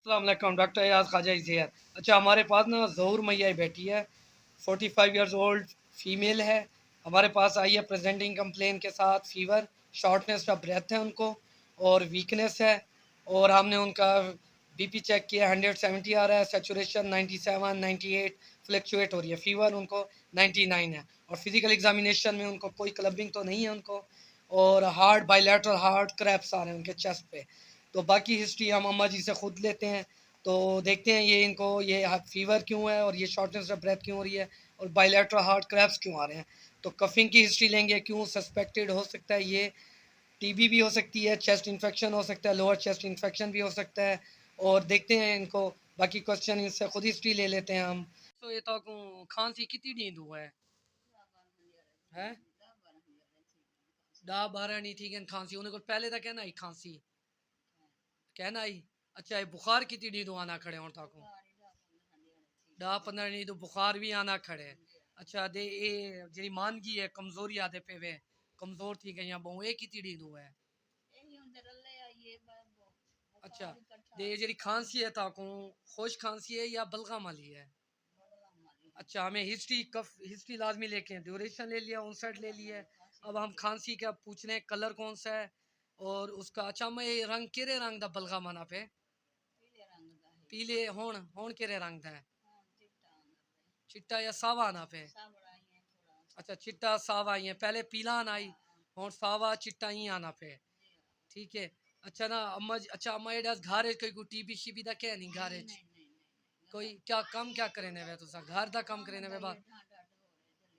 अस्सलाम वालेकुम, doctor Ayaz Khwaja here. अच्छा, हमारे पास ना ज़हूर मैया बैठी है, 45 इयर्स ओल्ड फीमेल है। हमारे पास आई है प्रेजेंटिंग कंप्लेन के साथ फीवर, शॉर्टनेस ऑफ ब्रेथ है उनको और वीकनेस है। और हमने उनका बीपी चेक किया, 170 आ रहा है, सेचुरेशन 97 98 फ्लक्चुएट हो रही है, फीवर उनको 99 है। और फिजिकल एग्जामिनेशन में उनको कोई क्लबिंग तो नहीं है उनको। और हार्ट बाइलेटरल हार्ट क्रैप्स आ रहे हैं उनके चेस्ट पे। तो बाकी हिस्ट्री हम अम्मा जी से खुद लेते हैं, तो देखते हैं ये इनको ये फीवर क्यों है और ये शॉर्टनेस ऑफ ब्रेथ क्यों हो रही है और बाइलेटरल हार्ट क्रैप्स क्यों आ रहे हैं। तो कफिंग की हिस्ट्री लेंगे, क्यों सस्पेक्टेड हो सकता है ये, टीबी भी हो सकती है, चेस्ट इन्फेक्शन हो सकता है, लोअर चेस्ट इन्फेक्शन भी हो सकता है। और देखते हैं इनको, बाकी क्वेश्चन इनसे खुद हिस्ट्री ले लेते हैं हम। तो ये तो खांसी कितनी नींद हुआ है 10 12 नहीं ठीक है खांसी उन्हें को पहले तक है ना ही खांसी कहना ही। अच्छा, ये बुखार कितनी नींद आना खड़े और ताको 10 15 नहीं तो बुखार भी आना खड़े। अच्छा दे ये जी मानगी है कमजोरी आदे पे वे कमजोर थी गई बहु एक ही तीड़ी दो है। अच्छा, दे ये जी खांसी है ताको खुश खांसी है या बलगम वाली है। अच्छा, हमें हिस्ट्री कफ हिस्ट्री लाजमी लेके ड्यूरेशन ले लिया, उनसेट ले लिया। अब हम खांसी का पूछ रहे हैं कलर कौन सा है और उसका। अच्छा, मैं ये रंग केरे रंग दा बलगा माना पे पीले होन होन केरे रंग दा है चिट्टा या सावा आना पे। अच्छा, चिट्टा सावा ही है, पहले पीला आना आई और सावा चिट्टा ही आना पे। ठीक है। अच्छा ना अम्मा अच्छा अम्मा ये घारे कोई टीबी शीबी दा क्या नहीं घारे कोई क्या कम क्या करे ने वे तुसा घर दा कम करे ने वे बात।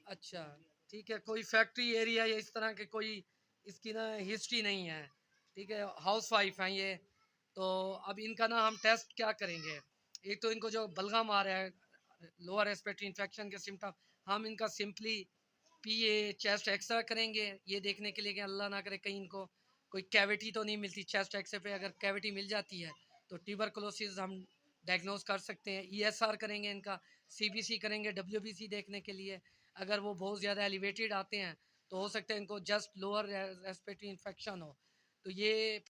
अच्छा, ठीक है, कोई फैक्ट्री एरिया या इस तरह के कोई इसकी ना हिस्ट्री नहीं है। ठीक है, हाउस वाइफ हैं ये। तो अब इनका ना हम टेस्ट क्या करेंगे। एक तो इनको जो बलगम आ रहा है, लोअर रेस्पिरेटरी इन्फेक्शन के सिम्टम, हम इनका सिंपली पीए चेस्ट एक्सरे करेंगे ये देखने के लिए कि अल्लाह ना करे कहीं इनको कोई कैविटी तो नहीं मिलती। चेस्ट एक्सरे पे अगर कैविटी मिल जाती है तो ट्यूबरकुलोसिस हम डायग्नोज कर सकते हैं। ईएसआर करेंगे इनका, सीबीसी करेंगे डब्ल्यूबीसी देखने के लिए। अगर वो बहुत ज़्यादा एलिवेटेड आते हैं तो हो सकता है इनको जस्ट लोअर रेस्पिरेटरी इन्फेक्शन हो। तो ये